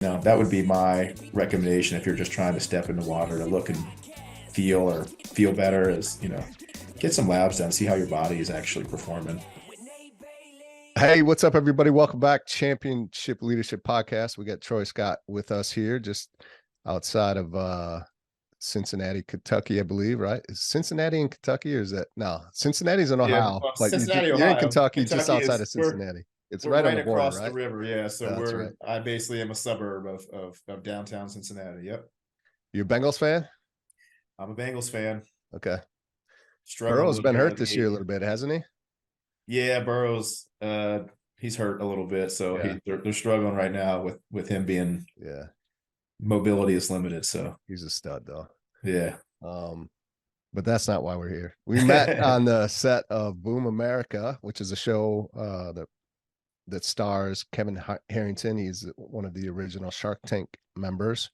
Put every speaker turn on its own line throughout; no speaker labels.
That would be my recommendation if you're just trying to step in the water to look and feel better is, get some labs done, see how your body is actually performing.
Hey, what's up, everybody? Welcome back. Championship Leadership Podcast. We got Troy Scott with us here, just outside of Cincinnati, Kentucky, I believe, right? Is Cincinnati in Kentucky, or is that no? Cincinnati's in
Yeah,
Ohio,
well,
but
Cincinnati,
you're in
Ohio.
Kentucky, just
Kentucky
outside
is
of Cincinnati. It's
we're
right on
right
the border,
across the
right?
river. Yeah, so
That's right.
I basically am a suburb of downtown Cincinnati. Yep.
You a Bengals fan?
I'm a Bengals fan.
Okay.
Struggling a
Burrow's
little
been
bit out
hurt
of the
this year a
gate.
little bit, hasn't he?
Yeah, Burrow's he's hurt a little bit, so
Yeah.
they're struggling right now with him being mobility is limited. So
He's a stud though.
Yeah.
But that's not why we're here. We met on the set of Boom America, which is a show that stars Kevin Harrington. He's one of the original Shark Tank members.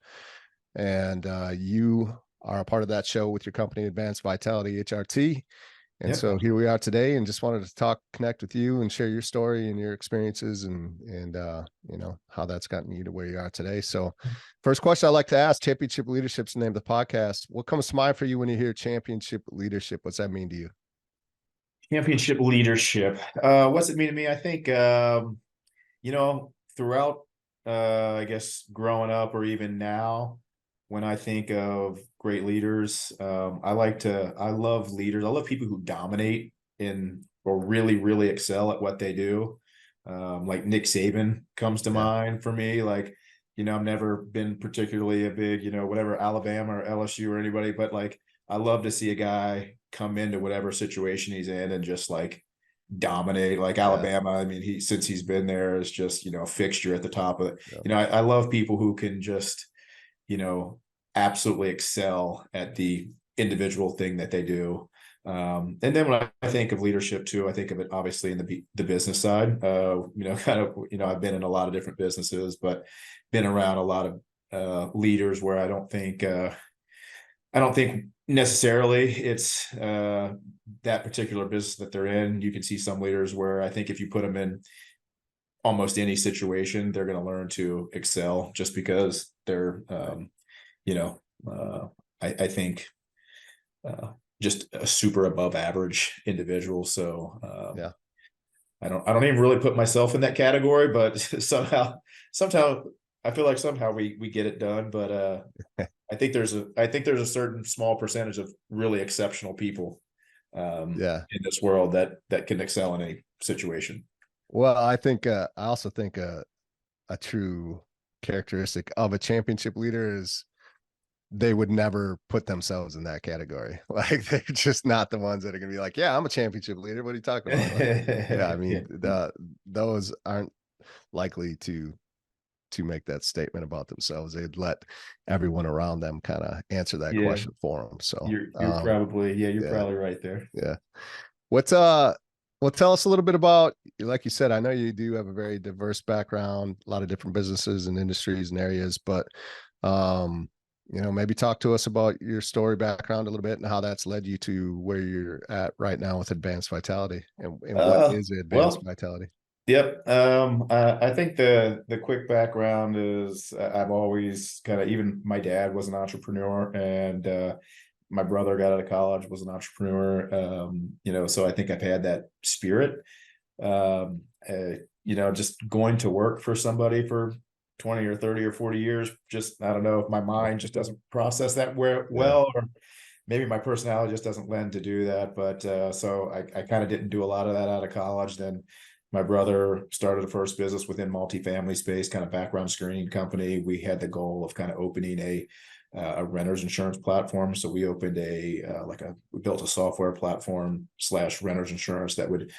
And you are a part of that show with your company, Advanced Vitality HRT. And so here we are today, and just wanted to connect with you and share your story and your experiences and how that's gotten you to where you are today. So first question I like to ask, Championship Leadership's the name of the podcast. What comes to mind for you when you hear Championship Leadership? What's that mean to you?
Championship leadership. What's it mean to me? I think, throughout, I guess, growing up or even now, when I think of great leaders, I love leaders. I love people who dominate or really, really excel at what they do. Like Nick Saban comes to mind for me. Like, I've never been particularly a big, whatever Alabama or LSU or anybody, but like, I love to see a guy come into whatever situation he's in and just like dominate. Like Alabama, I mean, since he's been there is just, a fixture at the top of it. I love people who can just, absolutely excel at the individual thing that they do. And then when I think of leadership too, I think of it obviously in the business side. I've been in a lot of different businesses, but been around a lot of leaders where I don't think necessarily it's that particular business that they're in. You can see some leaders where I think if you put them in almost any situation, they're going to learn to excel just because they're, I think just a super above average individual. So I don't even really put myself in that category, but somehow I feel like somehow we get it done. But I think there's a certain small percentage of really exceptional people in this world that can excel in any situation.
Well, I think I also think a true characteristic of a championship leader is they would never put themselves in that category. Like they're just not the ones that are going to be like, yeah, I'm a championship leader. What are you talking about? Like, those aren't likely to make that statement about themselves. They'd let everyone around them kind of answer that question for them. So
you're probably right there.
Yeah. Well, tell us a little bit about, like you said, I know you do have a very diverse background, a lot of different businesses and industries and areas, but maybe talk to us about your story background a little bit and how that's led you to where you're at right now with Advanced Vitality and what is Advanced Vitality?
Yep. I think the quick background is I've always even my dad was an entrepreneur, and my brother got out of college, was an entrepreneur. So I think I've had that spirit. Just going to work for somebody for 20 or 30 or 40 years, just, I don't know if my mind just doesn't process that well, or maybe my personality just doesn't lend to do that. But so I kind of didn't do a lot of that out of college. Then my brother started a first business within multifamily space, kind of background screening company. We had the goal of kind of opening a renter's insurance platform. So we opened we built a software platform / renter's insurance that would,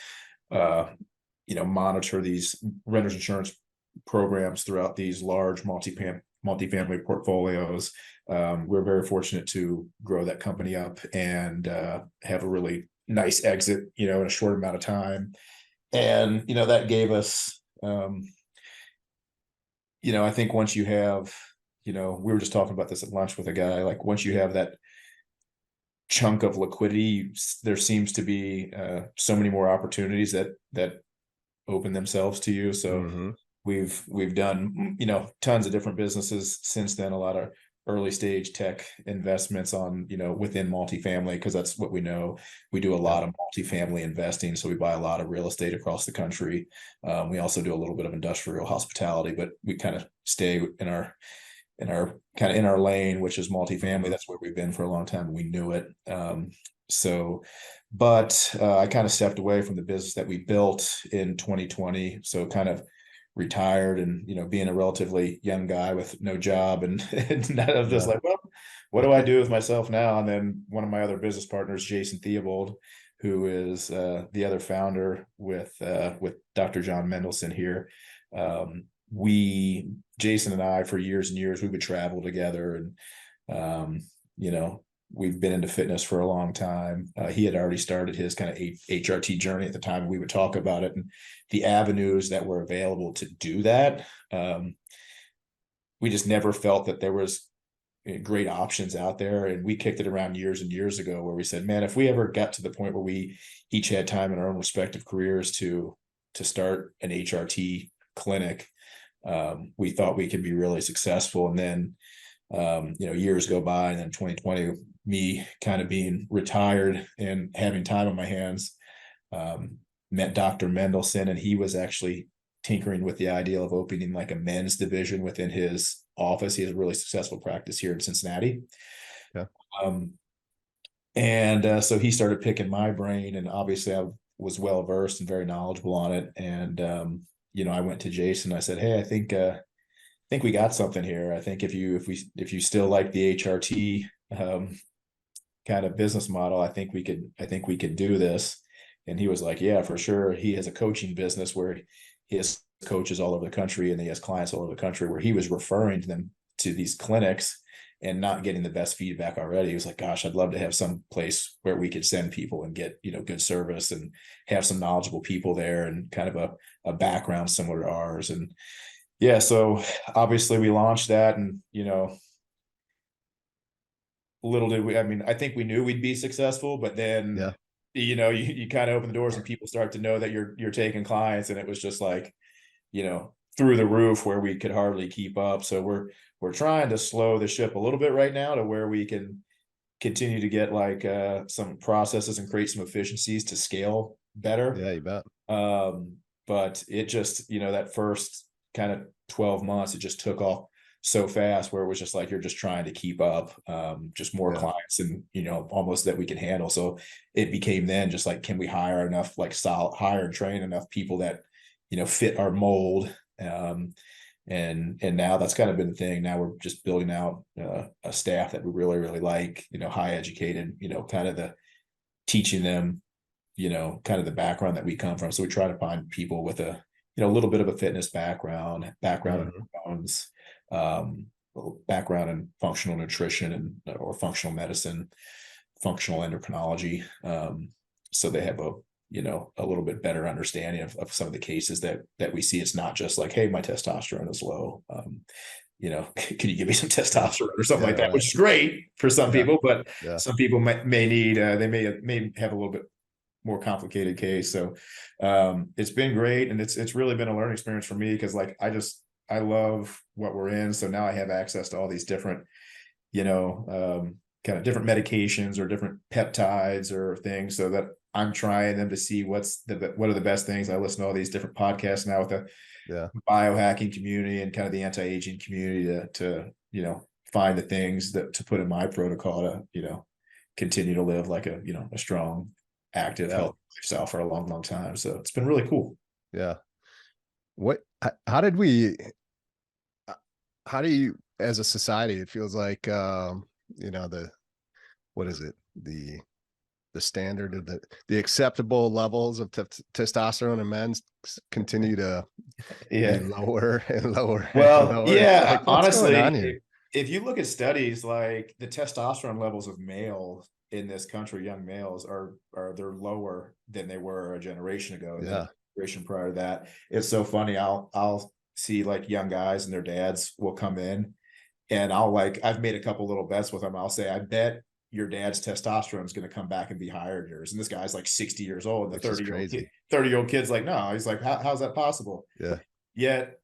monitor these renter's insurance programs throughout these large multifamily portfolios. We're very fortunate to grow that company up and have a really nice exit, in a short amount of time. And, that gave us, I think once you have, we were just talking about this at lunch with a guy, like once you have that chunk of liquidity, there seems to be so many more opportunities that open themselves to you. So we've done, you know, tons of different businesses since then, a lot of early stage tech investments on, you know, within multifamily, because that's what we know. We do a
Yeah.
lot of multifamily investing, so we buy a lot of real estate across the country. We also do a little bit of industrial hospitality, but we kind of stay in our kind of in our lane, which is multifamily.
Mhm.
That's where we've been for a long time. We knew it. So, but I kind of stepped away from the business that we built in 2020. So kind of retired, and, you know, being a relatively young guy with no job, and I was just
Yeah.
like, well, what do I do with myself now? And then one of my other business partners, Jason Theobald, who is the other founder with Dr. John Mendelson here. We Jason and I, for years and years, we would travel together, and you know, we've been into fitness for a long time. He had already started his kind of HRT journey at the time, and we would talk about it and the avenues that were available to do that. We just never felt that there was great options out there, and we kicked it around years and years ago, where we said, man, if we ever got to the point where we each had time in our own respective careers to start an HRT clinic, we thought we could be really successful. And then you know, years go by, and then 2020, me kind of being retired and having time on my hands, met Dr. Mendelson, and he was actually tinkering with the idea of opening like a men's division within his office. He has a really successful practice here in Cincinnati.
Yeah.
Um, and so he started picking my brain, and obviously I was well versed and very knowledgeable on it. And you know, I went to Jason. I said, hey, I think we got something here. I think if you still like the HRT kind of business model, I think we could do this. And he was like, yeah, for sure. He has a coaching business where he has coaches all over the country, and he has clients all over the country, where he was referring them to these clinics and not getting the best feedback already. He was like, gosh, I'd love to have some place where we could send people and get, you know, good service, and have some knowledgeable people there, and kind of a background similar to ours. And yeah, so obviously we launched that, and, you know, little did we, I mean, I think we knew we'd be successful, but then,
Yeah.
you know, you kind of open the doors, and people start to know that you're taking clients, and it was just like, you know, through the roof, where we could hardly keep up. So we're trying to slow the ship a little bit right now, to where we can continue to get like some processes and create some efficiencies to scale better.
Yeah, you bet.
But it just, you know, that first kind of 12 months, it just took off so fast, where it was just like, you're just trying to keep up, just more
Yeah.
clients, and, you know, almost that we can handle. So it became then just like, can we hire enough, like hire and train enough people that, you know, fit our mold. And now that's kind of been the thing. Now we're just building out a staff that we really like, you know, high educated, you know, kind of the teaching them, you know, kind of the background that we come from. So we try to find people with a, you know, a little bit of a fitness background in
Mhm.
hormones, um, background in functional nutrition, and or functional medicine, functional endocrinology. So they have a, you know, a little bit better understanding of some of the cases that we see. It's not just like, hey, my testosterone is low. You know, can you give me some testosterone or something
Yeah,
like that,
right.
which is great for some
Yeah.
people, but
Yeah.
some people may need, they may have a little bit more complicated case. So it's been great, and it's really been a learning experience for me, because like I love what we're in. So now I have access to all these different, you know, kind of different medications or different peptides or things, so that I'm trying them to see what are the best things. I listen to all these different podcasts now with the
Yeah.
biohacking community and kind of the anti-aging community to, you know, find the things that to put in my protocol to, you know, continue to live like a, you know, a strong, active,
Yeah.
healthy lifestyle for a long time. So it's been really cool.
Yeah. What, how did we, uh, how do you, as a society, it feels like, you know, what is it? The standard of the acceptable levels of testosterone in men continue to be
Yeah.
lower and lower and
Well,
lower. It's
yeah,
like, what's going
honestly,
on here?
if you look at studies, like the testosterone levels of males in this country, young males are they're lower than they were a generation ago, and then a
Yeah.
generation prior to that. It's so funny. I'll see like young guys and their dads will come in, and I've made a couple little bets with them. I'll say, I bet your dad's testosterone is going to come back and be higher than yours. And this guy's like 60 years old. The
Which is
30-year-old kid,
crazy.
30-year-old kid's like, no. He's like, how's that possible?
Yeah.
Yet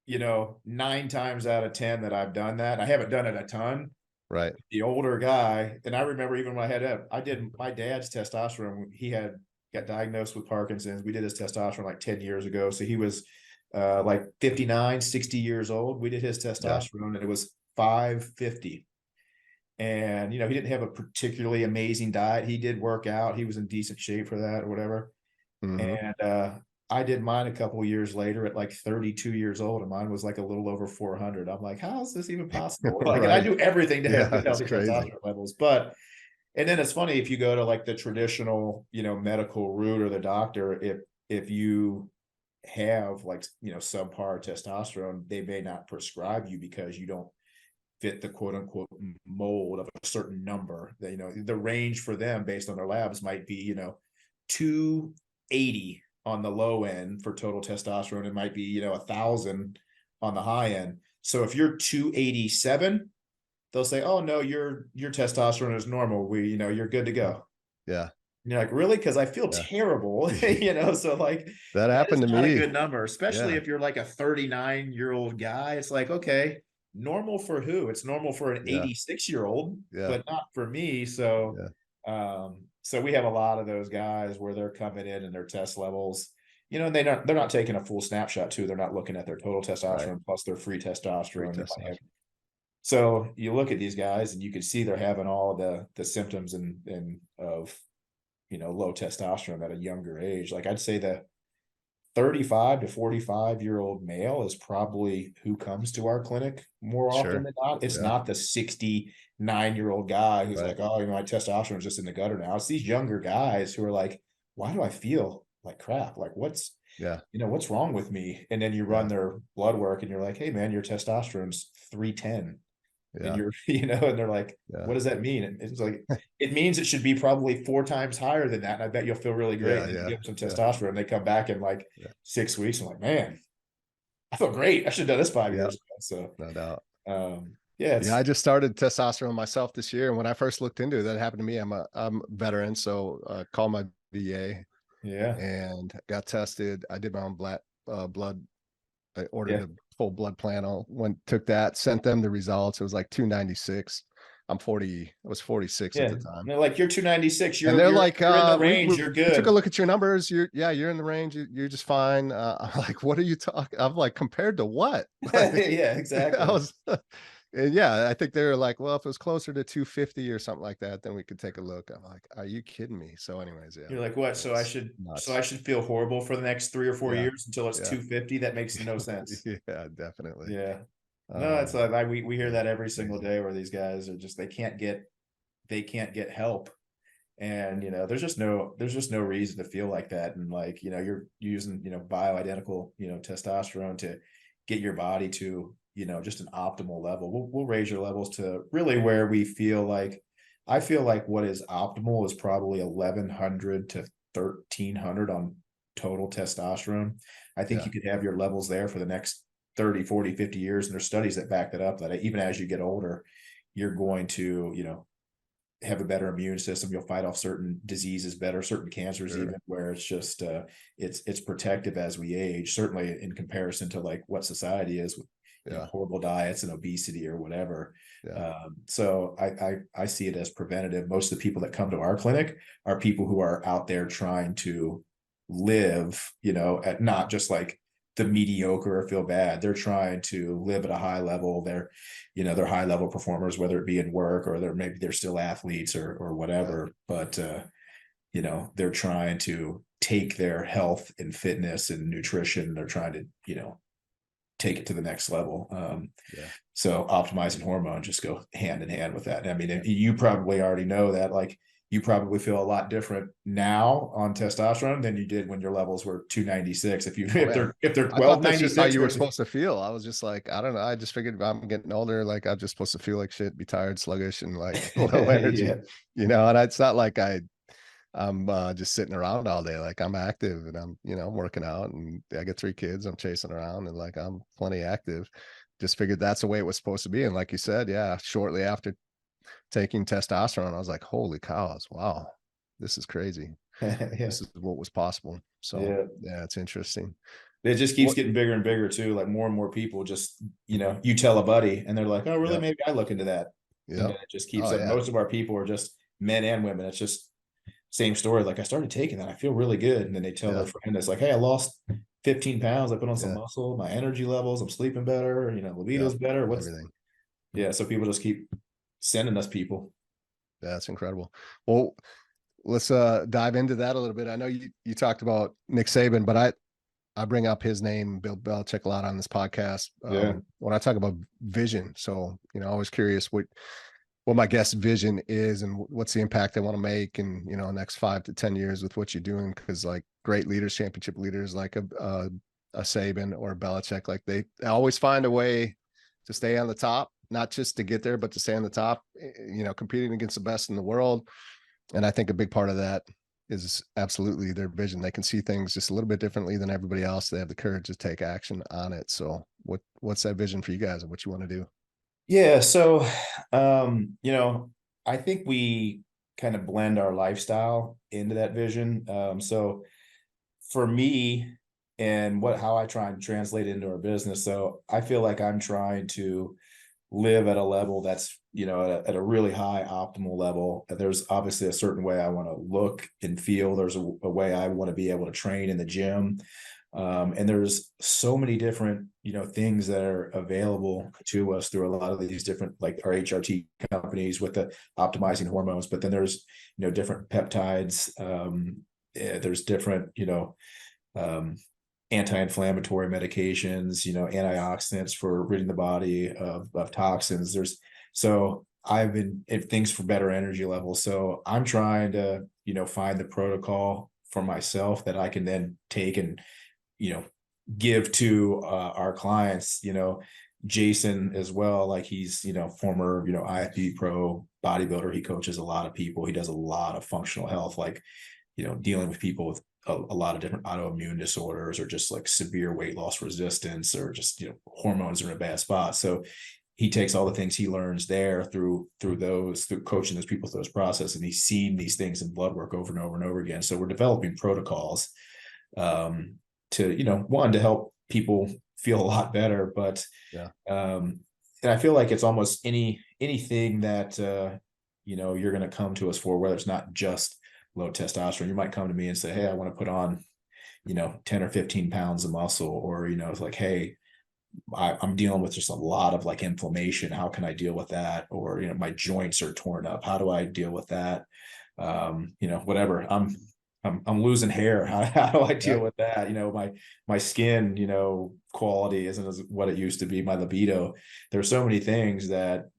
9 times out of 10 that I've done that. I haven't done it a ton.
Right.
The older guy, and I remember even when I did my dad's testosterone. He got diagnosed with Parkinson's. We did his testosterone like 10 years ago. So he was like 59, 60 years old. We did his
Yeah.
testosterone and it was 550. And, he didn't have a particularly amazing diet. He did work out. He was in decent shape for that or whatever.
Mm-hmm.
And I did mine a couple of years later at like 32 years old, and mine was like a little over 400. I'm like, how is this even possible? Like, and I
Right.
do everything to have
Yeah,
good,
it's
healthy
crazy.
testosterone levels. And then it's funny if you go to like the traditional, medical route or the doctor, if you have like, subpar testosterone, they may not prescribe you because you don't fit the quote unquote mold of a certain number. That, the range for them based on their labs might be, 280 on the low end for total testosterone. It might be, 1,000 on the high end. So if you're 287, they'll say, "Oh no, your testosterone is normal. You're good to go."
Yeah.
And you're like, "Really?" Because I feel
Yeah.
terrible, So like
That
that is
happened to
not a
me.
good number, especially
Yeah.
if you're like a 39-year-old guy. It's like, okay, normal for who? It's normal for an
Yeah.
86-year-old,
Yeah.
but not for me. So
Yeah.
so we have a lot of those guys where they're coming in and their test levels, and they're not taking a full snapshot too. They're not looking at their total
Right.
testosterone plus their free
Free
testosterone. They might have,
testosterone.
so you look at these guys and you can see they're having all the symptoms and of low testosterone at a younger age. Like I'd say the 35 to 45-year-old male is probably who comes to our clinic more often
Sure.
than not. It's
Yeah.
not the 69-year-old guy who's
Right.
like, oh, my testosterone is just in the gutter now. It's these younger guys who are like, why do I feel like crap? Like
Yeah.
what's wrong with me? And then you run
Yeah.
their blood work and you're like, hey man, your testosterone's 310. And
Yeah.
you're, and they're like,
Yeah.
what does that mean? And it's like, it means it should be probably 4 times higher than that. And I bet you'll feel really great.
Yeah.
And then you
Yeah.
give them some
Yeah.
testosterone. They come back in like
Yeah.
6 weeks. I'm like, man, I feel great. I should have done this 5 years
Yep.
ago. So,
No doubt.
yeah,
Yeah,
it's,
I just started testosterone myself this year, and when I first looked into it, that happened to me. I'm a veteran, so called my VA
yeah,
and got tested. I did my own blood. I ordered
yeah,
a full blood panel. Took that, sent them the results. It was like 296. I'm 40. I was 46 at
yeah.
the time.
They're like, you're 296.
And
You're
they're
you're
like,
you're in the
we,
range.
we
You're
we took a
good.
look at your numbers. You're in the range. You're just fine. I'm like, what are you talking? I'm like, compared to what? Like,
Yeah,
I
exactly.
was, and yeah, I think they were like, well, if it was closer to 250 or something like that, then we could take a look. I'm like, are you kidding me? So, anyways, yeah,
You're like, what? So I
it's
should so I
nuts.
should feel horrible for the next 3 or 4
Yeah,
years until it's
yeah,
250. That makes no sense.
yeah, definitely.
Yeah. No, it's like we hear
Yeah,
that every single
crazy.
day where these guys are just they can't get help. And there's just no reason to feel like that. And like, you're using, bioidentical, testosterone to get your body to, just an optimal level. We'll raise your levels to really where we feel like, I feel like what is optimal is probably 1100 to 1300 on total testosterone. I think
Yeah,
you could have your levels there for the next 30, 40, 50 years. And there's studies that back that up, that even as you get older, you're going to, have a better immune system. You'll fight off certain diseases better, certain cancers,
sure.
even where it's just it's protective as we age. Certainly in comparison to like what society is with
Yeah,
horrible diets and obesity or whatever.
yeah,
So I see it as preventative. Most of the people that come to our clinic are people who are out there trying to live, at not just like the mediocre or feel bad. They're trying to live at a high level. They're high level performers, whether it be in work or they're still athletes or
yeah,
whatever. But they're trying to take their health and fitness and nutrition. They're trying to, take it to the next level.
yeah,
So optimizing hormones just go hand in hand with that. I mean, you probably already know that, like, you probably feel a lot different now on testosterone than you did when your levels were 296. If
oh
if
man,
they're if they're
I thought that's just how
1296
you were
versus,
supposed to feel. I was just like, I don't know. I just figured I'm getting older. Like I'm just supposed to feel like shit, be tired, sluggish, and like low energy,
yeah,
And it's not like I'm just sitting around all day. Like I'm active and I'm working out and I get 3 kids. I'm chasing around and like I'm plenty active. Just figured that's the way it was supposed to be. And like you said, yeah, shortly after taking testosterone, I was like, holy cows, wow, this is crazy.
yeah,
This is what was possible. So
yeah.
yeah, it's interesting.
It just keeps getting bigger and bigger too. Like more and more people just, you tell a buddy and they're like, oh, really?
Yep.
Maybe I look into that. And
Yep.
then it just keeps
Oh
up.
yeah.
Most of our people are just men and women. It's just same story. Like I started taking that. I feel really good. And then they tell their
Yeah.
friend, it's like, hey, I lost 15 pounds. I put on some
Yeah.
muscle, my energy levels, I'm sleeping better,
Yep.
libido's better.
Everything.
Yeah. So people just keep sending us people.
That's incredible. Well, let's dive into that a little bit. I know you talked about Nick Saban, but I bring up his name, Bill Belichick, a lot on this podcast
Yeah.
when I talk about vision. So, I was curious what my guest vision is and what's the impact they want to make in, next 5 to 10 years with what you're doing. Cause like great leaders, championship leaders, like a Saban or a Belichick, like they always find a way to stay on the top, not just to get there, but to stay on the top, competing against the best in the world. And I think a big part of that is absolutely their vision. They can see things just a little bit differently than everybody else. They have the courage to take action on it. So what's that vision for you guys and what you want to do?
Yeah. So, I think we kind of blend our lifestyle into that vision. So for me and how I try and translate it into our business. So I feel like I'm trying to live at a level that's, at a really high optimal level. There's obviously a certain way I want to look and feel. There's a way I want to be able to train in the gym. And there's so many different, things that are available to us through a lot of these different, like our HRT companies with the optimizing hormones. But then there's, different peptides. There's different, um, anti-inflammatory medications, antioxidants for ridding the body of toxins. So I've been things for better energy levels. So I'm trying to, find the protocol for myself that I can then take and, give to our clients, Jason as well. Like he's, former, IFB pro bodybuilder. He coaches a lot of people. He does a lot of functional health, like, dealing with people with a lot of different autoimmune disorders or just like severe weight loss resistance or just, hormones are in a bad spot. So he takes all the things he learns there through coaching those people through this process. And he's seen these things in blood work over and over and over again. So we're developing protocols to, one, to help people feel a lot better, but
Yeah.
and I feel like it's almost anything that you're going to come to us for, whether it's not just low testosterone. You might come to me and say, hey, I want to put on 10 or 15 pounds of muscle, or it's like, hey, I'm dealing with just a lot of like inflammation. How can I deal with that? Or my joints are torn up. How do I deal with that? Whatever. I'm losing hair. How do I deal
Yeah.
with that? My skin, quality isn't as what it used to be. My libido. There's so many things that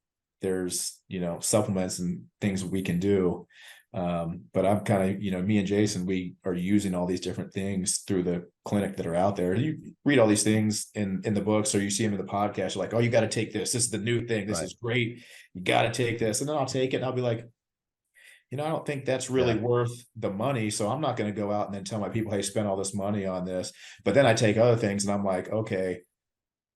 there's, supplements and things we can do. But I'm kind of, me and Jason, we are using all these different things through the clinic that are out there. You read all these things in the books, or you see them in the podcast. You're like, oh, you got to take this. This is the new thing. This
Right.
is great. You got to take this. And then I'll take it and I'll be like, I don't think that's really
Yeah.
worth the money. So I'm not going to go out and then tell my people, hey, spend all this money on this. But then I take other things and I'm like, okay,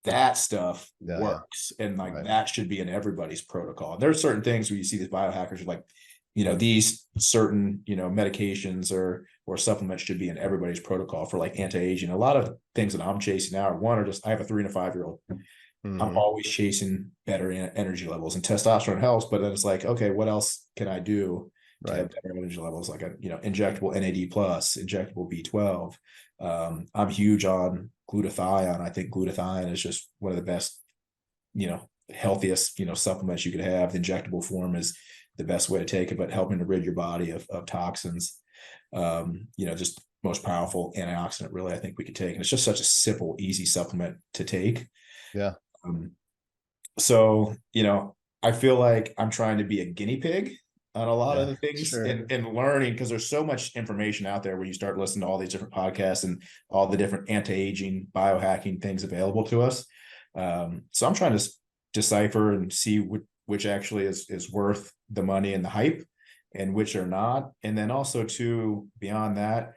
that stuff
Yeah. Yeah.
works. And like
Right.
that should be in everybody's protocol. And there's certain things where you see these biohackers are like, these certain, medications or supplements should be in everybody's protocol for like anti-aging. A lot of things that I'm chasing now are just, I have a 3 and a 5-year-old. I'm
Mm-hmm.
always chasing better energy levels, and testosterone helps, but then it's like, okay, what else can I do to
Right.
have better energy levels? Like injectable NAD plus, injectable B12. I'm huge on glutathione. I think glutathione is just one of the best, healthiest, supplements you could have. The injectable form is the best way to take it, but helping to rid your body of toxins. Just most powerful antioxidant really I think we could take. And it's just such a simple, easy supplement to take.
Yeah.
Um, so, I feel like I'm trying to be a guinea pig on a lot of
Yeah.
the things
Sure.
and learning, because there's so much information out there when you start listening to all these different podcasts and all the different anti-aging biohacking things available to us. So I'm trying to decipher and see which actually is worth the money and the hype and which are not. And then also too, beyond that,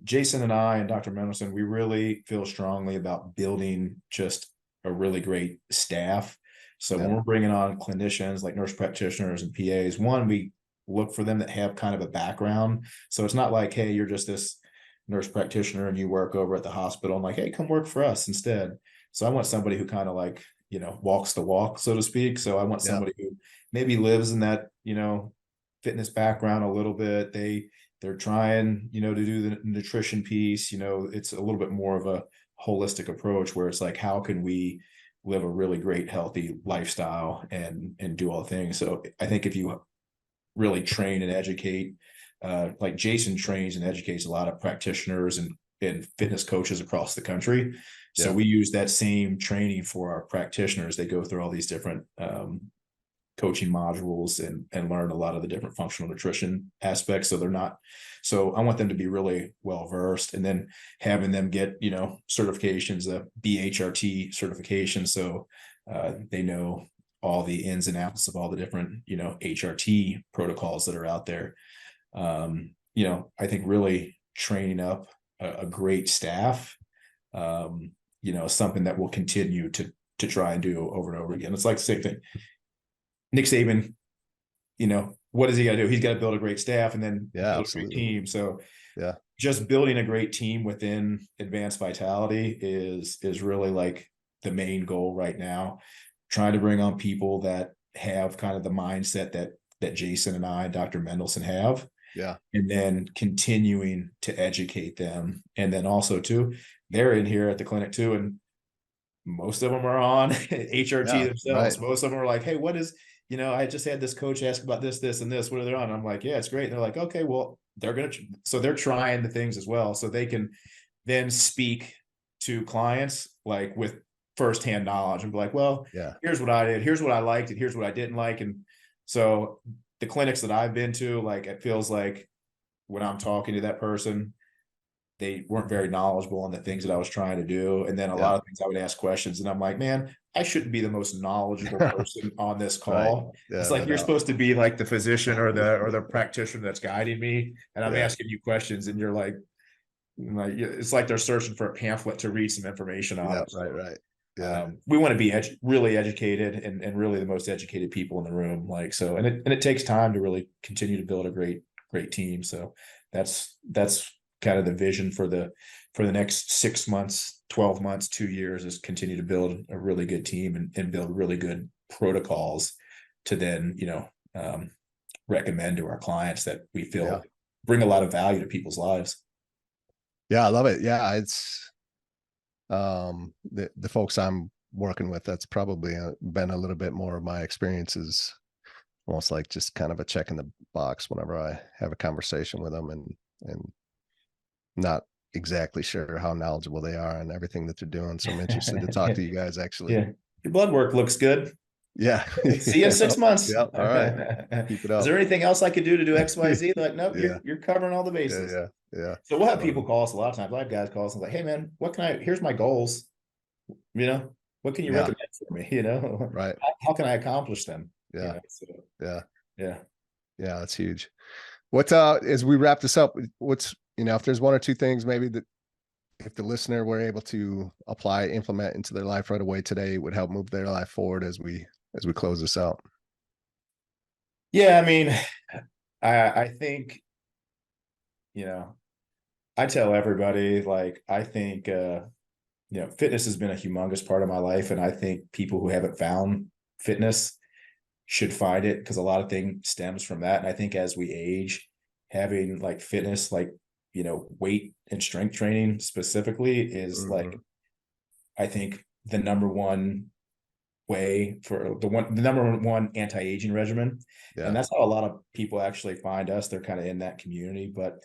Jason and I and Dr. Mendelson, we really feel strongly about building just a really great staff. So
Yeah.
when we're bringing on clinicians like nurse practitioners and PAs, one, we look for them that have kind of a background. So it's not like, hey, you're just this, nurse practitioner and you work over at the hospital. I'm like, hey, come work for us instead. So I want somebody who kind of like, walks the walk, so to speak. So I want
Yeah.
somebody who maybe lives in that, fitness background a little bit. They're trying, to do the nutrition piece. It's a little bit more of a holistic approach where it's like, how can we live a really great, healthy lifestyle and do all the things. So I think if you really train and educate, like Jason trains and educates a lot of practitioners and fitness coaches across the country. So
Yeah.
we use that same training for our practitioners. They go through all these different coaching modules and learn a lot of the different functional nutrition aspects. So I want them to be really well versed, and then having them get, certifications, the BHRT certification. So they know all the ins and outs of all the different, HRT protocols that are out there. I think really training up a great staff, something that we'll continue to try and do over and over again. It's like the same thing. Nick Saban, what does he got to do? He's got to build a great staff and then
Yeah,
build a great
absolutely.
team. So
Yeah.
just building a great team within Advanced Vitality is really like the main goal right now. Trying to bring on people that have kind of the mindset that Jason and I, Dr. Mendelson have.
Yeah.
And then continuing to educate them. And then also too, they're in here at the clinic too. And most of them are on HRT
Yeah.
themselves.
Right.
Most of them are like, hey, what is, I just had this coach ask about this, this, and this. What are they on? I'm like, yeah, it's great. And they're like, okay, well, so they're trying the things as well. So they can then speak to clients like with firsthand knowledge and be like, well,
Yeah.
here's what I did, here's what I liked, and here's what I didn't like. And so the clinics that I've been to, like, it feels like when I'm talking to that person, they weren't very knowledgeable on the things that I was trying to do. And then a
Yeah.
lot of things I would ask questions and I'm like, man, I shouldn't be the most knowledgeable person on this
Right.
call.
Yeah.
It's
No
like, you're
doubt.
supposed to be like the physician or the practitioner that's guiding me. And I'm
Yeah.
asking you questions and you're like, it's like they're searching for a pamphlet to read some information on
Yeah.
it.
Right.
So,
Right. Yeah.
we want to be really educated and really the most educated people in the room. Like, so, and it takes time to really continue to build a great team. So that's kind of the vision for the next 6 months, 12 months, 2 years, is continue to build a really good team and build really good protocols to then, recommend to our clients that we feel
Yeah.
bring a lot of value to people's lives.
Yeah. I love it. Yeah. It's the folks I'm working with, that's probably been a little bit more of my experiences, almost like just kind of a check in the box whenever I have a conversation with them, and not exactly sure how knowledgeable they are on everything that they're doing. So I'm interested to talk to you guys, actually.
Yeah. Your blood work looks good.
Yeah.
See you in 6 months.
Yeah. All right. Keep it
Is
up.
there anything else I could do to do XYZ? They're like, nope,
Yeah.
you're covering all the
Yeah.
bases.
Yeah. Yeah.
So we'll have people call us a lot of times. I have guys call us and like, hey man, here's my goals. What can you
Yeah.
recommend for me?
Right.
How can I accomplish them?
Yeah.
So,
Yeah.
yeah.
Yeah. That's huge. What, as we wrap this up, what's, if there's one or two things maybe that if the listener were able to apply, implement into their life right away today, it would help move their life forward as we close this out.
Yeah. I mean, I think, I tell everybody, like, I think, fitness has been a humongous part of my life. And I think people who haven't found fitness should find it, because a lot of things stems from that. And I think as we age, having like fitness, like, weight and strength training specifically is like, I think the number one way for the number one anti-aging regimen.
Yeah.
And that's how a lot of people actually find us. They're kind of in that community. But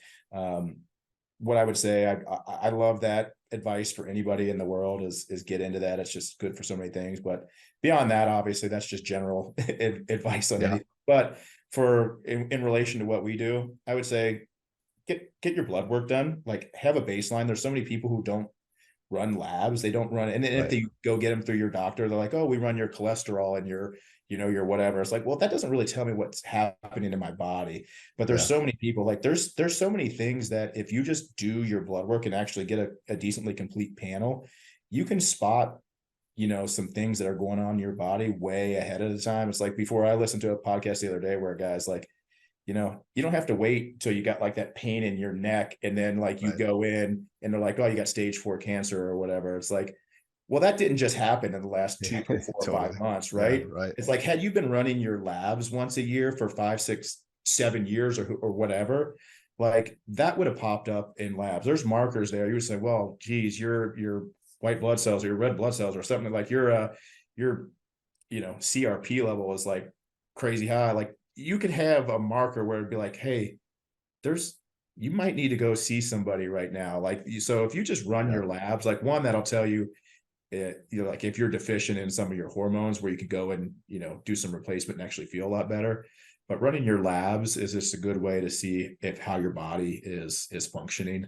what I would say, I love that advice for anybody in the world is get into that. It's just good for so many things. But beyond that, obviously, that's just general advice on anything. But in relation to what we do, I would say get your blood work done. Like, have a baseline. There's so many people who don't run labs. They don't run, and then if they go get them through your doctor, they're like, oh, we run your cholesterol and your whatever. It's like, well, that doesn't really tell me what's happening in my body. But there's so many people, like there's so many things that if you just do your blood work and actually get a decently complete panel, you can spot, some things that are going on in your body way ahead of the time. It's like, before, I listened to a podcast the other day where a guy's like, you don't have to wait till you got like that pain in your neck and then like you
Right.
go in and they're like, oh, you got stage 4 cancer or whatever. It's like, well, that didn't just happen in the last 2 or 4 or 5
Totally.
months,
Yeah.
right?
Right.
It's like, had you been running your labs once a year for 5, 6, 7 years or whatever, like that would have popped up in labs. There's markers there. You would say, well, geez, your white blood cells or your red blood cells or something like your CRP level is like crazy high. Like you could have a marker where it'd be like, hey, you might need to go see somebody right now. Like, so if you just run
Yeah.
your labs, like one that'll tell you, like if you're deficient in some of your hormones, where you could go and do some replacement and actually feel a lot better. But running your labs is just a good way to see if how your body is functioning.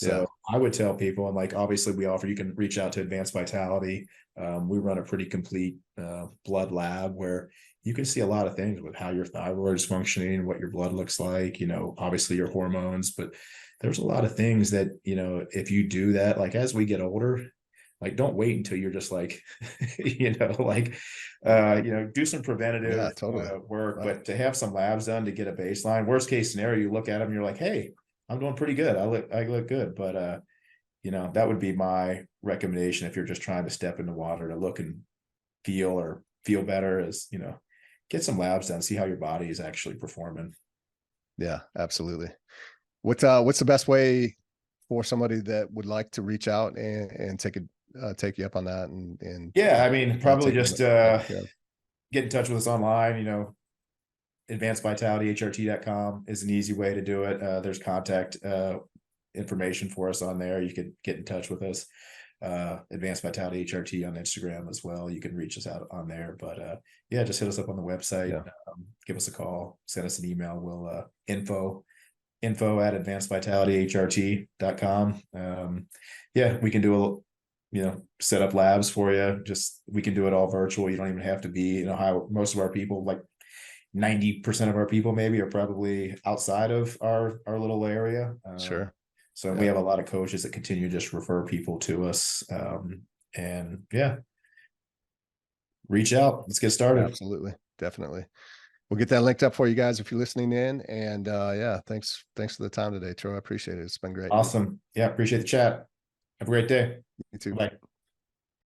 Yeah.
So I would tell people, and like obviously you can reach out to Advanced Vitality. We run a pretty complete blood lab where you can see a lot of things with how your thyroid is functioning, what your blood looks like, obviously your hormones, but there's a lot of things that, if you do that, like as we get older, like don't wait until you're just like, like, do some
Yeah.
preventative
Totally.
work,
Right.
but to have some labs done to get a baseline. Worst case scenario, you look at them, and you're like, hey, I'm doing pretty good. I look good, but that would be my recommendation if you're just trying to step in the water to look and feel better, is get some labs done, see how your body is actually performing.
Yeah, absolutely. What's the best way for somebody that would like to reach out and take you up on that and
Yeah, I mean, probably
take you on
just
down the trail?
get in touch with us online. advancedvitalityhrt.com is an easy way to do it. There's contact information for us on there. You could get in touch with us. Advanced Vitality HRT on Instagram as well. You can reach us out on there. But yeah, just hit us up on the website.
Yeah.
Give us a call, send us an email. We'll info at advancedvitalityhrt.com. Yeah, we can do set up labs for you. Just we can do it all virtual. You don't even have to be, how most of our people, like 90% of our people maybe, are probably outside of our little area.
Sure.
So we
Yeah.
have a lot of coaches that continue to just refer people to us. And yeah, reach out. Let's get started.
Absolutely. Definitely. We'll get that linked up for you guys if you're listening in. And yeah, thanks for the time today, Troy. I appreciate it. It's been great.
Awesome. Yeah, appreciate the chat. Have a great day.
You too.
Bye.